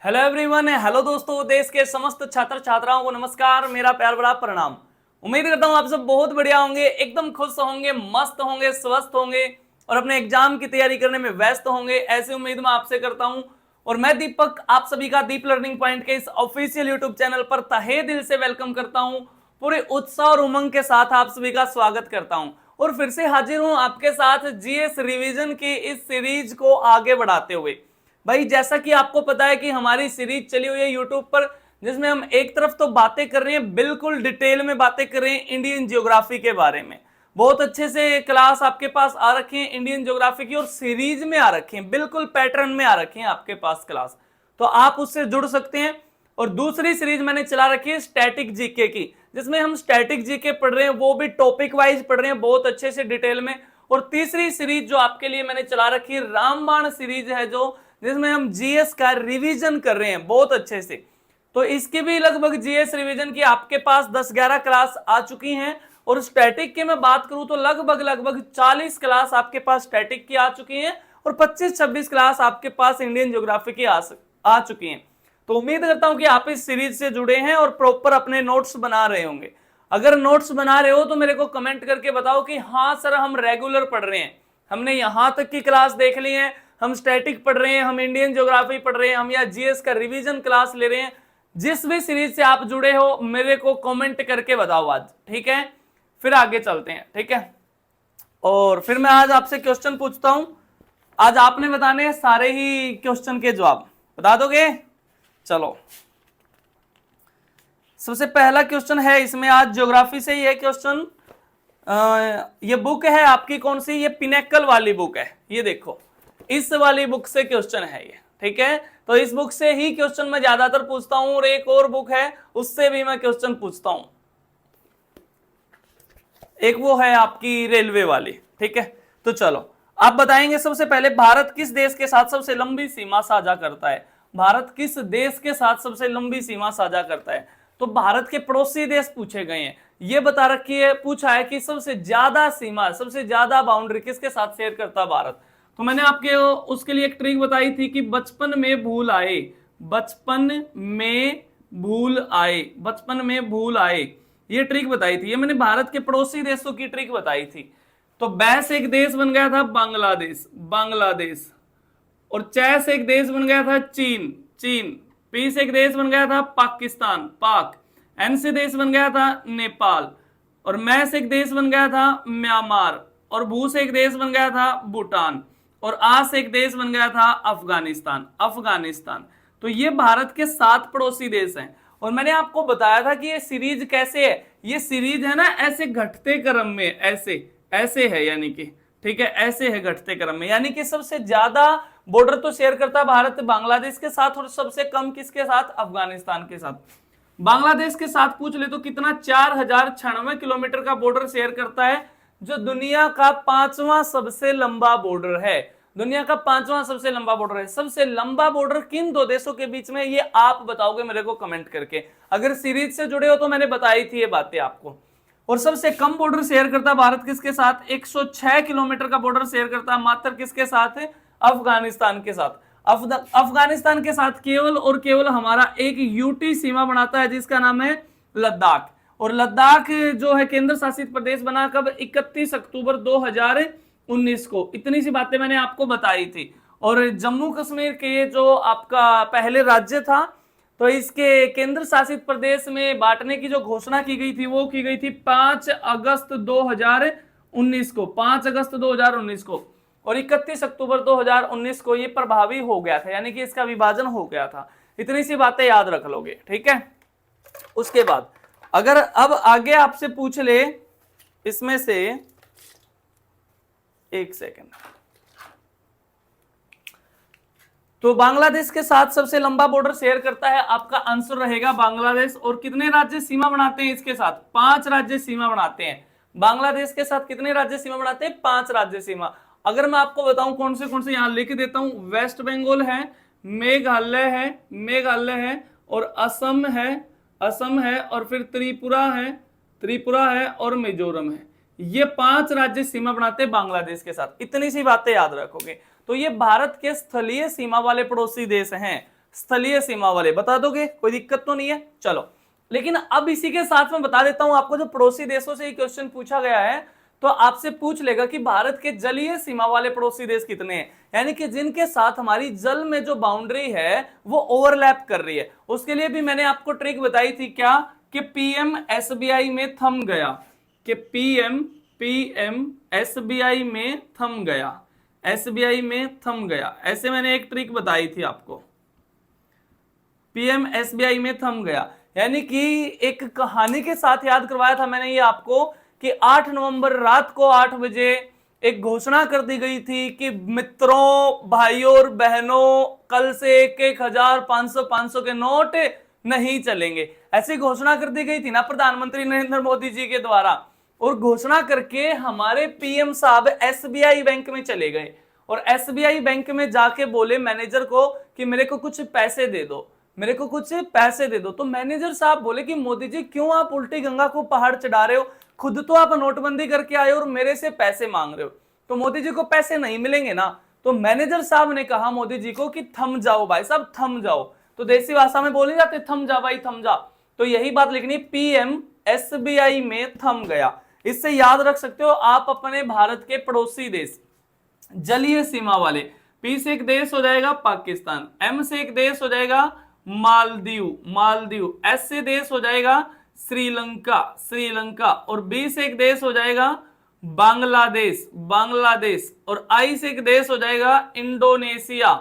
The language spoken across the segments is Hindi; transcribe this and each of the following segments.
हेलो एवरीवन, हेलो दोस्तों, देश के समस्त छात्र छात्राओं को नमस्कार, मेरा प्यार भरा प्रणाम। उम्मीद करता हूं आप सब बहुत बढ़िया होंगे, एकदम खुश होंगे, मस्त होंगे, स्वस्थ होंगे और अपने एग्जाम की तैयारी करने में व्यस्त होंगे, ऐसी उम्मीद मैं आपसे करता हूं। और मैं दीपक आप सभी का दीप लर्निंग पॉइंट के इस ऑफिशियल यूट्यूब चैनल पर तहे दिल से वेलकम करता हूं। पूरे उत्साह और उमंग के साथ आप सभी का स्वागत करता हूं और फिर से हाजिर हूं आपके साथ जीएस रिवीजन की इस सीरीज को आगे बढ़ाते हुए। भाई जैसा कि आपको पता है कि हमारी सीरीज चली हुई है यूट्यूब पर, जिसमें हम एक तरफ तो बातें कर रहे हैं, बिल्कुल डिटेल में बातें कर रहे हैं इंडियन ज्योग्राफी के बारे में। बहुत अच्छे से क्लास आपके पास आ रखे हैं इंडियन ज्योग्राफी की और सीरीज में आ रखे हैं, बिल्कुल पैटर्न में आ रखे हैं आपके पास क्लास, तो आप उससे जुड़ सकते हैं। और दूसरी सीरीज मैंने चला रखी है स्टैटिक जीके की, जिसमें हम स्टैटिक जीके पढ़ रहे हैं, वो भी टॉपिक वाइज पढ़ रहे हैं बहुत अच्छे से डिटेल में। और तीसरी सीरीज जो आपके लिए मैंने चला रखी है रामबाण सीरीज है, जो जिसमें हम जीएस का रिवीजन कर रहे हैं बहुत अच्छे से। तो इसकी भी लगभग जीएस रिवीजन की आपके पास 10-11 क्लास आ चुकी हैं। और स्टैटिक की मैं बात करूं तो लगभग 40 क्लास आपके पास स्टैटिक की आ चुकी हैं और 25-26 क्लास आपके पास इंडियन ज्योग्राफी की आ चुकी हैं। तो उम्मीद करता हूं कि आप इस सीरीज से जुड़े हैं और प्रॉपर अपने नोट्स बना रहे होंगे। अगर नोट्स बना रहे हो तो मेरे को कमेंट करके बताओ कि हाँ सर, हम रेगुलर पढ़ रहे हैं, हमने यहां तक की क्लास देख ली है, हम स्टैटिक पढ़ रहे हैं, हम इंडियन ज्योग्राफी पढ़ रहे हैं, हम या जीएस का रिवीजन क्लास ले रहे हैं। जिस भी सीरीज से आप जुड़े हो मेरे को कमेंट करके बताओ आज, ठीक है। फिर आगे चलते हैं, ठीक है। और फिर मैं आज आपसे क्वेश्चन पूछता हूं, आज आपने बताने हैं सारे ही क्वेश्चन के जवाब, बता दोगे? चलो, सबसे पहला क्वेश्चन है इसमें आज ज्योग्राफी से ही है क्वेश्चन। ये बुक है आपकी कौन सी? ये पिनेकल वाली बुक है, ये देखो इस वाली बुक से क्वेश्चन है ये, ठीक है। तो इस बुक से ही क्वेश्चन मैं ज्यादातर पूछता हूं और एक और बुक है उससे भी मैं क्वेश्चन पूछता हूं, एक वो है आपकी रेलवे वाली, ठीक है। तो चलो आप बताएंगे सबसे पहले, भारत किस देश के साथ सबसे लंबी सीमा साझा करता है? भारत किस देश के साथ सबसे लंबी सीमा साझा करता है? तो भारत के पड़ोसी देश पूछे गए हैं, ये बता रखी है, पूछा है कि सबसे ज्यादा सीमा, सबसे ज्यादा बाउंड्री किसके साथ शेयर करता है भारत। तो मैंने आपके उसके लिए एक ट्रिक बताई थी कि बचपन में भूल आए, बचपन में भूल आए, बचपन में भूल आए, ये ट्रिक बताई थी। ये मैंने भारत के पड़ोसी देशों की ट्रिक बताई थी। तो बैस एक देश बन गया था बांग्लादेश, बांग्लादेश। और चै से एक देश बन गया था चीन, चीन। पी से एक देश बन गया था पाकिस्तान, पाक। एन से देश बन गया था नेपाल। और मै से एक देश बन गया था म्यांमार। और भू से एक देश बन गया था भूटान। और आ से एक देश बन गया था अफगानिस्तान, अफगानिस्तान। तो ये भारत के 7 पड़ोसी देश हैं। और मैंने आपको बताया था कि ये सीरीज कैसे है, ये सीरीज है ना ऐसे घटते क्रम में, ऐसे ऐसे है, यानी कि ठीक है, ऐसे है घटते क्रम में, यानी कि सबसे ज्यादा बॉर्डर तो शेयर करता है भारत बांग्लादेश के साथ और सबसे कम किसके साथ? अफगानिस्तान के साथ। बांग्लादेश के साथ पूछ ले तो कितना, 4096 किलोमीटर का बॉर्डर शेयर करता है, जो दुनिया का 5वां सबसे लंबा बॉर्डर है, दुनिया का 5वां सबसे लंबा बॉर्डर है। सबसे लंबा बॉर्डर किन 2 देशों के बीच में, ये आप बताओगे मेरे को कमेंट करके। अगर सीरीज से जुड़े हो तो मैंने बताई थी ये बातें आपको। और सबसे कम बॉर्डर शेयर करता है भारत किसके साथ? 106 किलोमीटर का बॉर्डर शेयर करता है मात्र किसके साथ है? अफगानिस्तान के साथ। अफगानिस्तान के साथ केवल और केवल हमारा एक यूटी सीमा बनाता है, जिसका नाम है लद्दाख। और लद्दाख जो है केंद्र शासित प्रदेश बना कब? 31 अक्टूबर 2019 को। इतनी सी बातें मैंने आपको बताई थी। और जम्मू कश्मीर के जो आपका पहले राज्य था, तो इसके केंद्र शासित प्रदेश में बांटने की जो घोषणा की गई थी वो की गई थी 5 अगस्त 2019 को, 5 अगस्त 2019 को। और 31 अक्टूबर 2019 को ये प्रभावी हो गया था, यानी कि इसका विभाजन हो गया था। इतनी सी बातें याद रख लोगे, ठीक है। उसके बाद अगर अब आगे आपसे पूछ ले इसमें से, एक सेकेंड, तो बांग्लादेश के साथ सबसे लंबा बॉर्डर शेयर करता है, आपका आंसर रहेगा बांग्लादेश। और कितने राज्य सीमा बनाते हैं इसके साथ? 5 राज्य सीमा बनाते हैं। बांग्लादेश के साथ कितने राज्य सीमा बनाते हैं? 5 राज्य सीमा। अगर मैं आपको बताऊं कौन से यहां लिख देता हूं, वेस्ट बंगाल है, मेघालय है, मेघालय है, और असम है, असम है, और फिर त्रिपुरा है, त्रिपुरा है, और मिजोरम है। ये 5 राज्य सीमा बनाते हैं बांग्लादेश के साथ। इतनी सी बातें याद रखोगे तो ये भारत के स्थलीय सीमा वाले पड़ोसी देश हैं, स्थलीय सीमा वाले, बता दोगे? कोई दिक्कत तो नहीं है? चलो, लेकिन अब इसी के साथ में बता देता हूं आपको, जो पड़ोसी देशों से क्वेश्चन पूछा गया है तो आपसे पूछ लेगा कि भारत के जलीय सीमा वाले पड़ोसी देश कितने हैं, यानी कि जिनके साथ हमारी जल में जो बाउंड्री है वो ओवरलैप कर रही है। उसके लिए भी मैंने आपको ट्रिक बताई थी, क्या कि पीएम एसबीआई में थम गया, कि पीएम एसबीआई में थम गया, एसबीआई में थम गया, ऐसे मैंने एक ट्रिक बताई थी आपको, पीएम एसबीआई में थम गया। यानी कि एक कहानी के साथ याद करवाया था मैंने ये आपको कि 8 नवंबर रात को 8 बजे एक घोषणा कर दी गई थी कि मित्रों, भाइयों और बहनों, कल से 1,000, 500 के नोट नहीं चलेंगे, ऐसी घोषणा कर दी गई थी ना प्रधानमंत्री नरेंद्र मोदी जी के द्वारा। और घोषणा करके हमारे पीएम साहब एसबीआई बैंक में चले गए और एसबीआई बैंक में जाके बोले मैनेजर को कि मेरे को कुछ पैसे दे दो, मेरे को कुछ पैसे दे दो। तो मैनेजर साहब बोले कि मोदी जी क्यों आप उल्टी गंगा को पहाड़ चढ़ा रहे हो, खुद तो आप नोटबंदी करके आए और मेरे से पैसे मांग रहे हो, तो मोदी जी को पैसे नहीं मिलेंगे ना। तो मैनेजर साहब ने कहा मोदी जी को कि थम जाओ भाई साहब, थम जाओ। तो देसी भाषा में बोले जाते थम जा भाई, थम जा। तो यही बात लिखनी, पीएम एसबीआई में थम गया। इससे याद रख सकते हो आप अपने भारत के पड़ोसी देश जलीय सीमा वाले। पी से एक देश हो जाएगा पाकिस्तान, एम से एक देश हो जाएगा मालदीव, एस से देश हो जाएगा श्रीलंका, और बी से एक देश हो जाएगा बांग्लादेश, और आई से एक देश हो जाएगा इंडोनेशिया,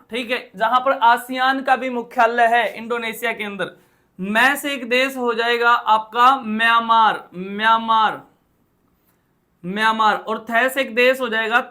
ठीक है, जहां पर आसियान का भी मुख्यालय है इंडोनेशिया के अंदर। मैं से एक देश हो जाएगा आपका म्यांमार, और थे से एक देश हो जाएगा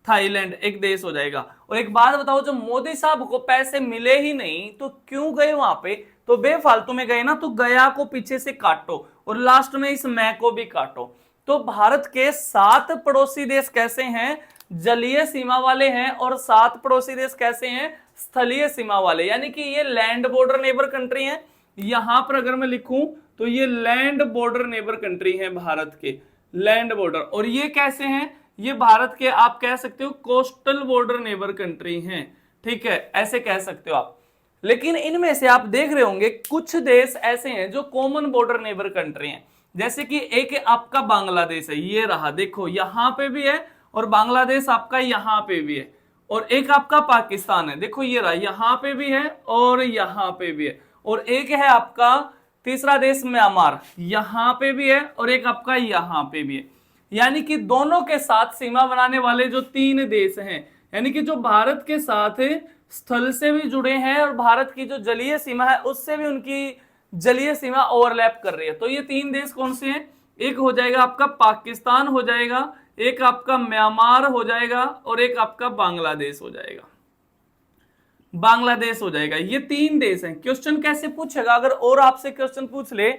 थाईलैंड एक देश हो जाएगा। और एक बात बताओ, जो मोदी साहब को पैसे मिले ही नहीं तो क्यों गए वहां पे? तो बेफालतू में गए ना, तो गया को पीछे से काटो और लास्ट में इस मैं को भी काटो। तो भारत के 7 पड़ोसी देश कैसे हैं? जलीय सीमा वाले हैं, और 7 पड़ोसी देश कैसे हैं? स्थलीय सीमा वाले, यानी कि ये लैंड बॉर्डर नेबर कंट्री हैं। यहां पर अगर मैं लिखूं तो ये लैंड बॉर्डर नेबर कंट्री हैं भारत के, लैंड बॉर्डर। और ये कैसे हैं? ये भारत के आप कह सकते हो कोस्टल बॉर्डर नेबर कंट्री हैं, ठीक है, ऐसे कह सकते हो आप। लेकिन इनमें से आप देख रहे होंगे कुछ देश ऐसे हैं जो कॉमन बॉर्डर नेबर कंट्री हैं, जैसे कि एक आपका बांग्लादेश है, ये रहा, देखो यहां पे भी है और बांग्लादेश आपका यहां पे भी है। और एक आपका पाकिस्तान है, देखो ये रहा, यहां पे भी है और यहां पे भी है। और एक है आपका तीसरा देश म्यांमार, यहां पे भी है और एक आपका यहां पे भी है। यानी कि दोनों के साथ सीमा बनाने वाले जो 3 देश हैं, यानी कि जो भारत के साथ स्थल से भी जुड़े हैं और भारत की जो जलीय सीमा है उससे भी उनकी जलीय सीमा ओवरलैप कर रही है। तो ये 3 देश कौन से हैं? एक हो जाएगा आपका पाकिस्तान हो जाएगा, एक आपका म्यांमार हो जाएगा और एक आपका बांग्लादेश हो जाएगा, ये 3 देश हैं। क्वेश्चन कैसे पूछेगा? अगर और आपसे क्वेश्चन पूछ ले,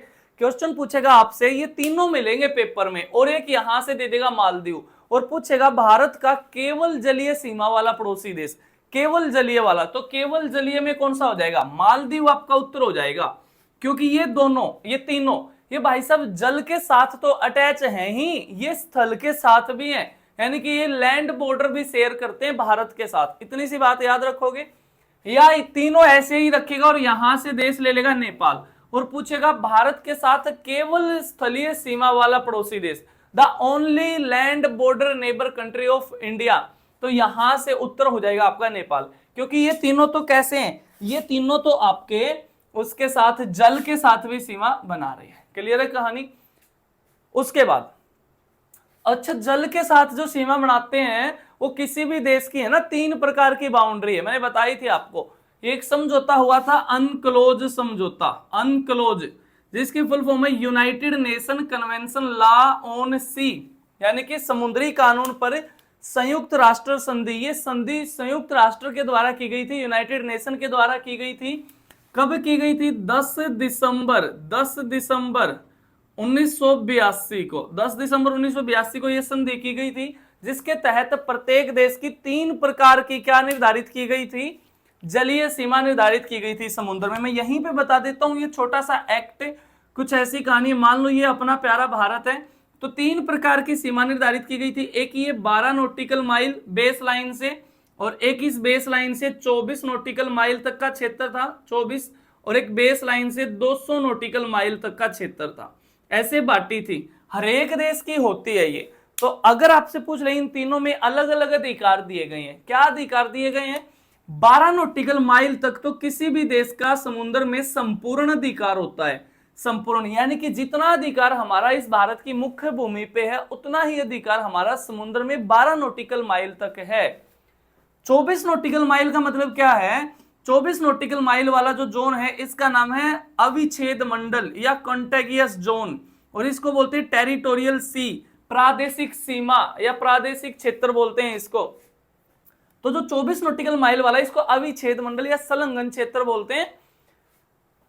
क्वेश्चन पूछेगा आपसे, ये तीनों मिलेंगे पेपर में और एक यहां से दे देगा मालदीव, और पूछेगा भारत का केवल जलीय सीमा वाला पड़ोसी देश, केवल जलीय वाला। तो केवल जलीय में कौन सा हो जाएगा? मालदीव आपका उत्तर हो जाएगा, क्योंकि ये दोनों, ये तीनों, ये भाई साहब जल के साथ तो अटैच हैं ही, ये स्थल के साथ भी हैं, यानी कि ये लैंड बॉर्डर भी शेयर करते हैं भारत के साथ। इतनी सी बात याद रखोगे, या तीनों ऐसे ही रखेगा और यहां से देश ले लेगा नेपाल, और पूछेगा भारत के साथ केवल स्थलीय सीमा वाला पड़ोसी देश, the only land border neighbour country of India, तो यहां से उत्तर हो जाएगा आपका नेपाल, क्योंकि ये तीनों तो कैसे हैं? ये तीनों तो आपके उसके साथ जल के साथ भी सीमा बना रहे हैं। क्लियर है कहानी? उसके बाद अच्छा, जल के साथ जो सीमा बनाते हैं वो किसी भी देश की है ना 3 प्रकार की बाउंड्री है, मैंने बताई थी आपको। एक समझौता हुआ था अनक्लोज समझौता, अनक्लोज, जिसकी फुल फॉर्म है United Nation Convention law on sea, यानी कि समुद्री कानून पर संयुक्त राष्ट्र संधि। ये संधि संयुक्त राष्ट्र के द्वारा की गई थी, यूनाइटेड नेशन के द्वारा की गई थी। कब की गई थी? 10 दिसंबर 1982 को, 10 दिसंबर 1982 को यह संधि की गई थी, जिसके तहत प्रत्येक देश की 3 प्रकार की क्या निर्धारित की गई थी? जलीय सीमा निर्धारित की गई थी समुद्र में। मैं यहीं पे बता देता हूं, ये छोटा सा एक्ट, कुछ ऐसी कहानी, मान लो ये अपना प्यारा भारत है, तो 3 प्रकार की सीमा निर्धारित की गई थी। एक ये 12 नॉटिकल माइल बेस लाइन से, और एक इस बेस लाइन से 24 नॉटिकल माइल तक का क्षेत्र था, 24, और एक बेस लाइन से 200 नॉटिकल माइल तक का क्षेत्र था। ऐसे बांटी थी, हर एक देश की होती है ये। तो अगर आपसे पूछ रहे इन तीनों में अलग अलग अधिकार दिए गए हैं, क्या अधिकार दिए गए हैं? 12 नॉटिकल माइल तक तो किसी भी देश का समुद्र में संपूर्ण अधिकार होता है, संपूर्ण, यानी कि जितना अधिकार हमारा इस भारत की मुख्य भूमि पे है उतना ही अधिकार हमारा समुद्र में 12 नॉटिकल माइल तक है। 24 नॉटिकल माइल का मतलब क्या है? 24 नॉटिकल माइल वाला जो जोन है इसका नाम है अविच्छेद मंडल या कॉन्टेगियस जोन, और इसको बोलते हैं टेरिटोरियल सी, प्रादेशिक सीमा या प्रादेशिक क्षेत्र बोलते हैं इसको। तो जो 24 नॉटिकल माइल वाला इसको अविच्छेद मंडल या संलग्न क्षेत्र बोलते हैं।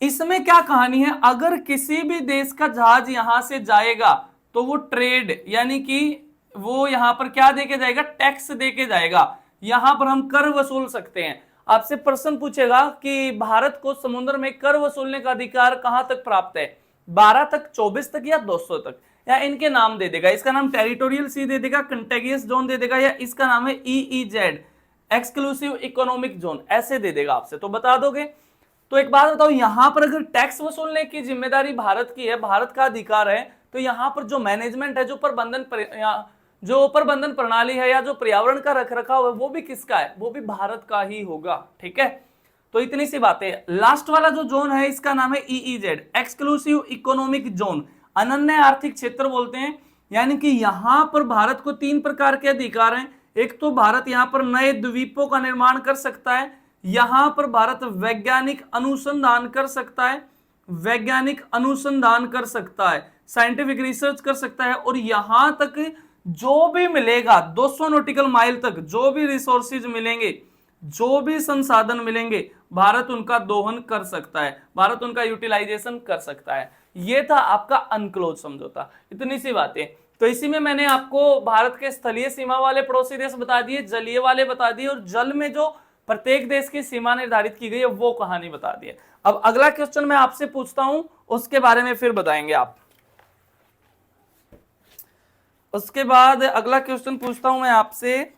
इसमें क्या कहानी है? अगर किसी भी देश का जहाज यहां से जाएगा तो वो ट्रेड, यानी कि वो यहां पर क्या देके जाएगा? टैक्स देके जाएगा। यहां पर हम कर वसूल सकते हैं। आपसे प्रश्न पूछेगा कि भारत को समुद्र में कर वसूलने का अधिकार कहां तक प्राप्त है? 12 तक, 24 तक या 200 तक, या इनके नाम दे देगा। इसका नाम टेरिटोरियल सी दे देगा, कंटेगियस जोन दे देगा, या इसका नाम है EEZ, एक्सक्लूसिव इकोनॉमिक जोन, ऐसे दे देगा आपसे, तो बता दोगे। तो एक बात बताओ, यहां पर अगर टैक्स वसूलने की जिम्मेदारी भारत की है, भारत का अधिकार है, तो यहां पर जो मैनेजमेंट है, जो प्रबंधन प्रणाली है या जो पर्यावरण का रखरखाव है, वो भी किसका है? वो भी भारत का ही होगा। ठीक है, तो इतनी सी बातें। लास्ट वाला जो जोन है इसका नाम है EEZ, एक्सक्लूसिव इकोनॉमिक जोन, अनन्य आर्थिक क्षेत्र बोलते हैं। यानी कि यहां पर भारत को 3 प्रकार के अधिकार हैं। एक तो भारत यहां पर नए द्वीपों का निर्माण कर सकता है, यहां पर भारत वैज्ञानिक अनुसंधान कर सकता है, वैज्ञानिक अनुसंधान कर सकता है, साइंटिफिक रिसर्च कर सकता है, और यहां तक जो भी मिलेगा 200 नॉटिकल माइल तक जो भी रिसोर्सेज मिलेंगे, जो भी संसाधन मिलेंगे, भारत उनका दोहन कर सकता है, भारत उनका यूटिलाइजेशन कर सकता है। ये था आपका अनक्लोज समझौता। इतनी सी बातें। तो इसी में मैंने आपको भारत के स्थलीय सीमा वाले पड़ोसी देश बता दिए, जलीय वाले बता दिए, और जल में जो प्रत्येक देश की सीमा निर्धारित की गई है वो कहानी बता दी है। अब अगला क्वेश्चन मैं आपसे पूछता हूं, उसके बारे में फिर बताएंगे आप। उसके बाद अगला क्वेश्चन पूछता हूं मैं आपसे,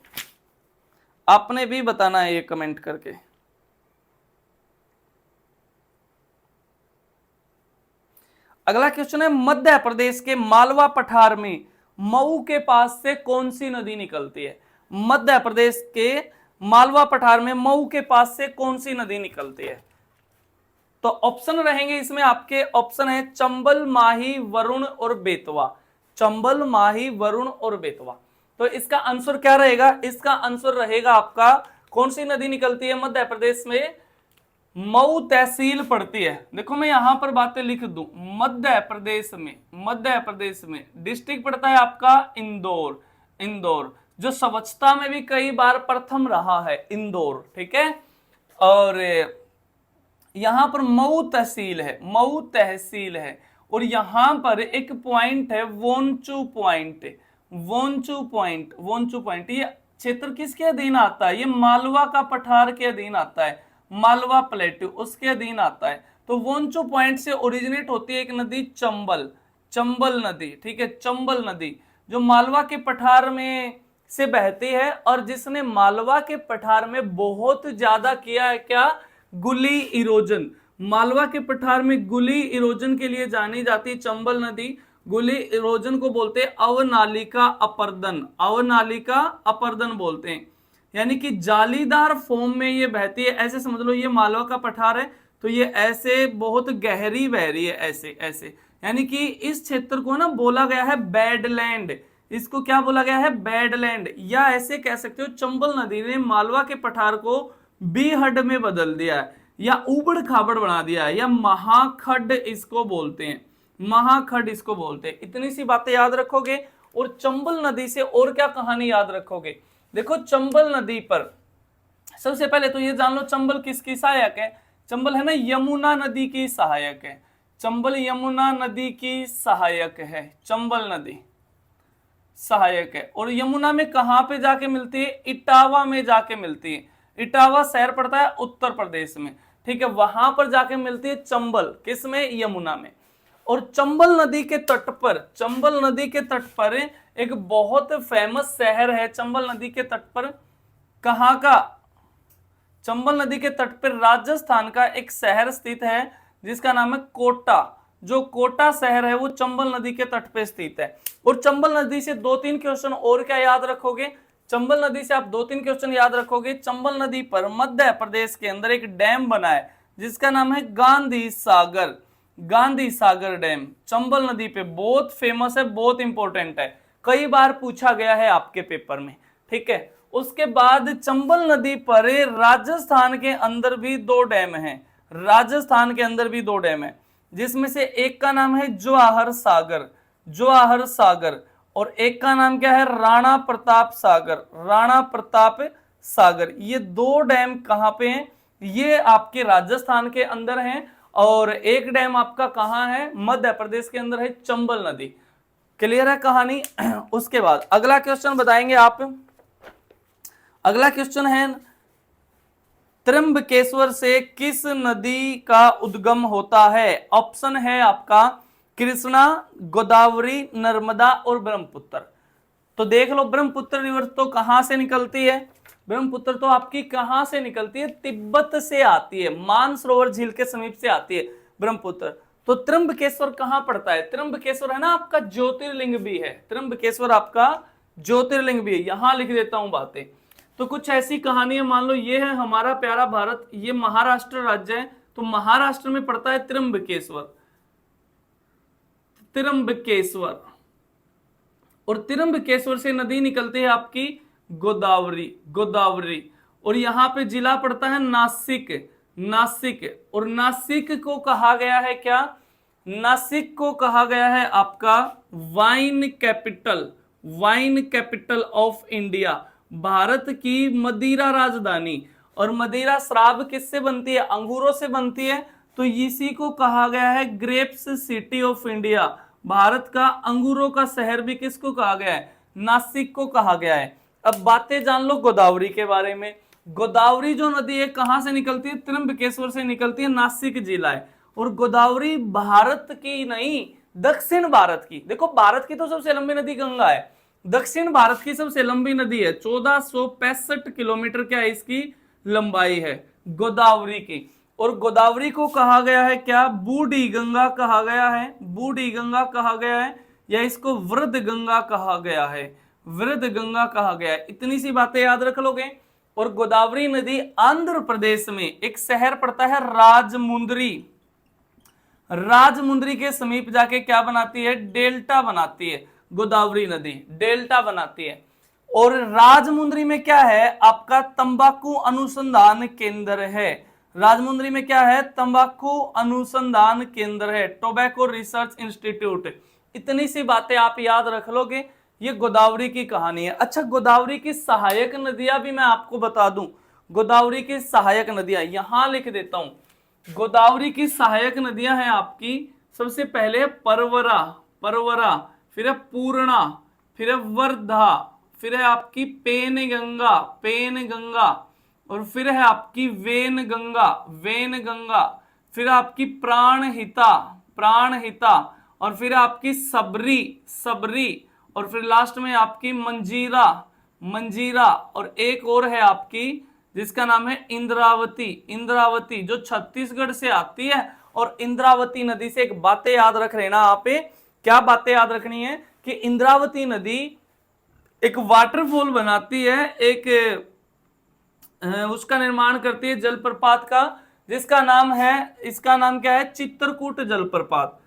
आपने भी बताना है ये कमेंट करके। अगला क्वेश्चन है, मध्य प्रदेश के मालवा पठार में मऊ के पास से कौन सी नदी निकलती है? मध्य प्रदेश के मालवा पठार में मऊ के पास से कौन सी नदी निकलती है? तो ऑप्शन रहेंगे इसमें आपके, ऑप्शन है चंबल, माही, वरुण और बेतवा। चंबल, माही, वरुण और बेतवा। तो इसका आंसर क्या रहेगा? इसका आंसर रहेगा आपका, कौन सी नदी निकलती है मध्य प्रदेश में? मऊ तहसील पड़ती है। देखो मैं यहां पर बातें लिख दूं, मध्य प्रदेश में डिस्ट्रिक्ट पड़ता है आपका इंदौर। इंदौर जो स्वच्छता में भी कई बार प्रथम रहा है, इंदौर। ठीक है, और यहां पर मऊ तहसील है, मऊ तहसील है। और यहां पर एक पॉइंट है वोंचू पॉइंट, वोंचू पॉइंट, वोंचू पॉइंट। ये क्षेत्र किसके अधीन आता है? ये मालवा का पठार के अधीन आता है, मालवा प्लेटू उसके अधीन आता है। तो वोंचू पॉइंट से ओरिजिनेट होती है एक नदी चंबल, चंबल नदी। ठीक है, चंबल नदी जो मालवा के पठार में से बहती है, और जिसने मालवा के पठार में बहुत ज्यादा किया है क्या? गुली इरोजन। मालवा के पठार में गुली इरोजन के लिए जानी जाती चंबल नदी। गुली इरोजन को बोलते हैं अवनालिका अपर्दन, अवनालिका अपर्दन बोलते हैं। यानी कि जालीदार फॉर्म में ये बहती है। ऐसे समझ लो ये मालवा का पठार है, तो ये ऐसे बहुत गहरी बह रही है, ऐसे ऐसे। यानी कि इस क्षेत्र को ना बोला गया है बैडलैंड। इसको क्या बोला गया है? बैडलैंड। या ऐसे कह सकते हो चंबल नदी ने मालवा के पठार को बीहड में बदल दिया है, या उबड़ खाबड़ बना दिया है, या महाखड्ड इसको बोलते हैं, महाखड्ड इसको बोलते हैं। इतनी सी बातें याद रखोगे। और चंबल नदी से और क्या कहानी याद रखोगे? देखो चंबल नदी पर सबसे पहले तो ये जान लो चंबल किसकी सहायक है? चंबल है ना यमुना नदी की सहायक है। चंबल यमुना नदी की सहायक है, चंबल नदी सहायक है। और यमुना में कहां पे जाके मिलती है? इटावा में जाके मिलती है। इटावा शहर पड़ता है उत्तर प्रदेश में। ठीक है, वहां पर जाके मिलती है चंबल, किसमें? यमुना में। और चंबल नदी के तट पर, चंबल नदी के तट पर एक बहुत फेमस शहर है। चंबल नदी के तट पर कहाँ का? चंबल नदी के तट पर राजस्थान का एक शहर स्थित है जिसका नाम है कोटा। जो कोटा शहर है वो चंबल नदी के तट पे स्थित है। और चंबल नदी से 2-3 क्वेश्चन और क्या याद रखोगे? चंबल नदी से आप 2-3 क्वेश्चन याद रखोगे। चंबल नदी पर मध्य प्रदेश के अंदर एक डैम बना है जिसका नाम है गांधी सागर। गांधी सागर डैम चंबल नदी पे बहुत फेमस है, बहुत इंपॉर्टेंट है, कई बार पूछा गया है आपके पेपर में, ठीक है। उसके बाद चंबल नदी पर राजस्थान के अंदर भी 2 डैम हैं। राजस्थान के अंदर भी 2 डैम है, जिसमें से एक का नाम है जवाहर सागर, जवाहर सागर, और एक का नाम क्या है? राणा प्रताप सागर, राणा प्रताप सागर। ये 2 डैम कहां पे हैं? ये आपके राजस्थान के अंदर हैं। और एक डैम आपका कहां है? मध्य प्रदेश के अंदर है, चंबल नदी। क्लियर है कहानी? उसके बाद अगला क्वेश्चन बताएंगे आप। अगला क्वेश्चन है त्र्यंबकेश्वर से किस नदी का उद्गम होता है? ऑप्शन है आपका कृष्णा, गोदावरी, नर्मदा और ब्रह्मपुत्र। तो देख लो, ब्रह्मपुत्र रिवर तो कहां से निकलती है? ब्रह्मपुत्र तो आपकी कहां से निकलती है? तिब्बत से आती है, मानसरोवर झील के समीप से आती है ब्रह्मपुत्र। तो त्र्यंबकेश्वर कहां पड़ता है? त्र्यंबकेश्वर है ना आपका ज्योतिर्लिंग भी है, त्र्यंबकेश्वर आपका ज्योतिर्लिंग भी है। यहां लिख देता हूं बातें। तो कुछ ऐसी कहानी है, मान लो ये है हमारा प्यारा भारत, ये महाराष्ट्र राज्य है, तो महाराष्ट्र में पड़ता है त्र्यंबकेश्वर, त्र्यंबकेश्वर। और त्र्यंबकेश्वर से नदी निकलती है आपकी गोदावरी, गोदावरी। और यहां पे जिला पड़ता है नासिक, नासिक। और नासिक को कहा गया है क्या? नासिक को कहा गया है आपका wine capital, wine capital of India, Bharat की मदिरा राजधानी। और मदिरा शराब किससे बनती है? अंगूरों से बनती है। तो इसी को कहा गया है grapes city of India. Bharat का अंगूरों का शहर भी किसको कहा गया है? नासिक को कहा गया है। अब बातें जान लो गोदावरी के बारे में। गोदावरी जो नदी है कहां से निकलती है? त्र्यंबकेश्वर से निकलती है, नासिक जिला है। और गोदावरी भारत की नहीं, दक्षिण भारत की। देखो, भारत की तो सबसे लंबी नदी गंगा है, दक्षिण भारत की सबसे लंबी नदी है, 1465 किलोमीटर क्या है इसकी लंबाई है गोदावरी की। और गोदावरी को कहा गया है क्या? बूढ़ी गंगा कहा गया है, बूढ़ी गंगा कहा गया है, या इसको वृद्ध गंगा कहा गया है, वृद्ध गंगा कहा गया है। इतनी सी बातें याद रख लोगे। और गोदावरी नदी आंध्र प्रदेश में एक शहर पड़ता है राजमुंद्री, राजमुंद्री के समीप जाके क्या बनाती है? डेल्टा बनाती है। गोदावरी नदी डेल्टा बनाती है। और राजमुंद्री में क्या है? आपका तंबाकू अनुसंधान केंद्र है। राजमुंद्री में क्या है? तंबाकू अनुसंधान केंद्र है, टोबैको रिसर्च इंस्टीट्यूट। इतनी सी बातें आप याद रख लोगे। ये गोदावरी की कहानी है। अच्छा, गोदावरी की सहायक नदियां भी मैं आपको बता दूं। गोदावरी की सहायक नदियां यहां लिख देता हूं। गोदावरी की सहायक नदियां हैं आपकी, सबसे पहले परवरा, परवरा, फिर है पूर्णा, फिर है वर्धा, फिर है आपकी पेनगंगा, पेनगंगा, और फिर है आपकी वेनगंगा, वेनगंगा, फिर आपकी प्राणहिता, प्राणहिता, और फिर आपकी सबरी, सबरी, और फिर लास्ट में आपकी मंजीरा, मंजीरा, और एक और है आपकी जिसका नाम है इंद्रावती, इंद्रावती, जो छत्तीसगढ़ से आती है। और इंद्रावती नदी से एक बातें याद रख लेना आप, क्या बातें याद रखनी है कि इंद्रावती नदी एक वाटरफॉल बनाती है, एक उसका निर्माण करती है जलप्रपात का, जिसका नाम है, इसका नाम क्या है? चित्रकूट जलप्रपात।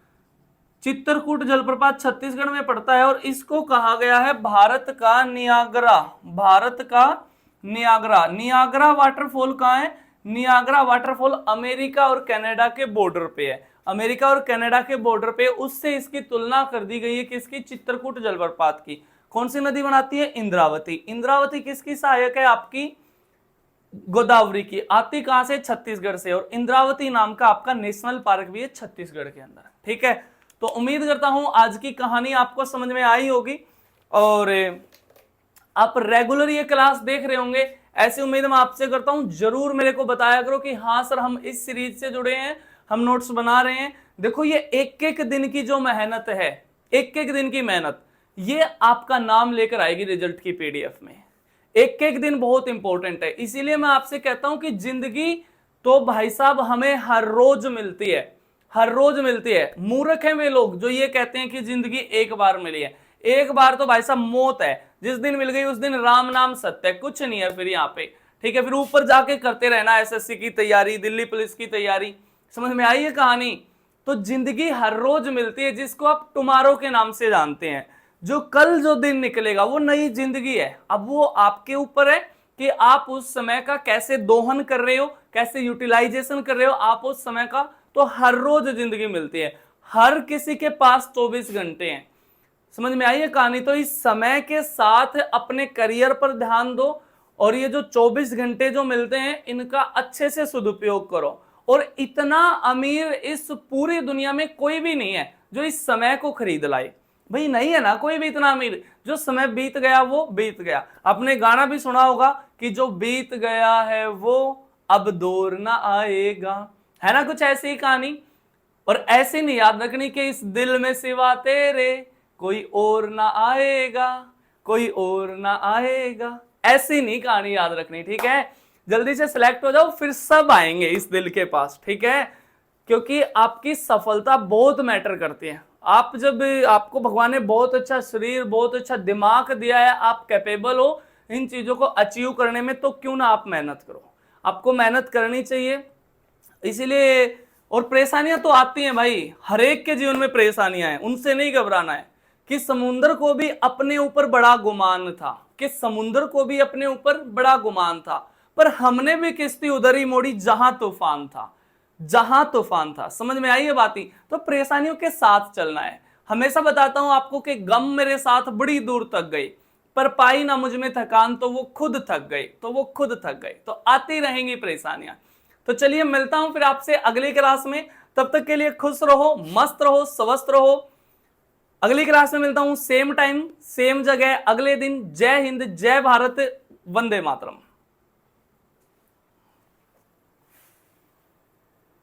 चित्रकूट जलप्रपात छत्तीसगढ़ में पड़ता है। और इसको कहा गया है भारत का नियाग्रा, भारत का नियाग्रा। नियाग्रा वाटरफॉल कहाँ है? नियाग्रा वाटरफॉल अमेरिका और कनाडा के बॉर्डर पे है, अमेरिका और कनाडा के बॉर्डर पे। उससे इसकी तुलना कर दी गई है किसकी? चित्रकूट जलप्रपात की। कौन सी नदी बनाती है? इंद्रावती। इंद्रावती किसकी सहायक है? आपकी गोदावरी की। आती कहां से? छत्तीसगढ़ से। और इंद्रावती नाम का आपका नेशनल पार्क भी है छत्तीसगढ़ के अंदर, ठीक है। तो उम्मीद करता हूं आज की कहानी आपको समझ में आई होगी और आप रेगुलर ये क्लास देख रहे होंगे। ऐसी उम्मीद मैं आपसे करता हूं। जरूर मेरे को बताया करो कि हाँ सर, हम इस सीरीज से जुड़े हैं, हम नोट्स बना रहे हैं। देखो, ये एक एक दिन की जो मेहनत है, एक एक दिन की मेहनत, ये आपका नाम लेकर आएगी रिजल्ट की पीडीएफ में। एक एक दिन बहुत इंपॉर्टेंट है। इसीलिए मैं आपसे कहता हूं कि जिंदगी तो भाई साहब हमें हर रोज मिलती है, हर रोज मिलती है। मूर्ख हैं वे लोग जो ये कहते हैं कि जिंदगी एक बार मिली है। एक बार तो भाई साहब मौत है, जिस दिन मिल गई उस दिन राम नाम सत्य है, कुछ नहीं है फिर यहाँ पे, ठीक है। फिर ऊपर जाके करते रहना एसएससी की तैयारी, दिल्ली पुलिस की तैयारी। समझ में आई है कहानी? तो जिंदगी हर रोज मिलती है, जिसको आप टुमारो के नाम से जानते हैं। जो कल जो दिन निकलेगा वो नई जिंदगी है। अब वो आपके ऊपर है कि आप उस समय का कैसे दोहन कर रहे हो, कैसे यूटिलाइजेशन कर रहे हो आप उस समय का। तो हर रोज जिंदगी मिलती है, हर किसी के पास 24 घंटे हैं। समझ में आई है कहानी? तो इस समय के साथ अपने करियर पर ध्यान दो, और ये जो 24 घंटे जो मिलते हैं इनका अच्छे से सदुपयोग करो। और इतना अमीर इस पूरी दुनिया में कोई भी नहीं है जो इस समय को खरीद लाए। भाई नहीं है ना कोई भी इतना अमीर। जो समय बीत गया वो बीत गया। आपने गाना भी सुना होगा कि जो बीत गया है वो अब दौर ना आएगा, है ना? कुछ ऐसी ही कहानी। और ऐसे नहीं याद रखनी कि इस दिल में सिवा तेरे कोई और ना आएगा, कोई और ना आएगा, ऐसी नहीं कहानी याद रखनी, ठीक है। जल्दी से सिलेक्ट हो जाओ, फिर सब आएंगे इस दिल के पास, ठीक है। क्योंकि आपकी सफलता बहुत मैटर करती है। आप जब, आपको भगवान ने बहुत अच्छा शरीर, बहुत अच्छा दिमाग दिया है, आप कैपेबल हो इन चीजों को अचीव करने में, तो क्यों ना आप मेहनत करो। आपको मेहनत करनी चाहिए। इसीलिए, और परेशानियां तो आती हैं भाई, हर एक के जीवन में परेशानियां हैं, उनसे नहीं घबराना है। कि समुद्र को भी अपने ऊपर बड़ा गुमान था, कि समुद्र को भी अपने ऊपर बड़ा गुमान था, पर हमने भी किश्ती उधर ही मोड़ी जहां तूफान था, जहां तूफान था। समझ में आई है बात? तो परेशानियों के साथ चलना है। हमेशा बताता हूं आपको कि गम मेरे साथ बड़ी दूर तक गई, पर पाई ना मुझ में थकान, तो वो खुद थक गई, तो वो खुद थक गई। तो आती रहेंगी परेशानियां। तो चलिए मिलता हूं फिर आपसे अगली क्लास में। तब तक के लिए खुश रहो, मस्त रहो, स्वस्थ रहो। अगली क्लास में मिलता हूं सेम टाइम सेम जगह अगले दिन। जय हिंद, जय भारत, वंदे मातरम।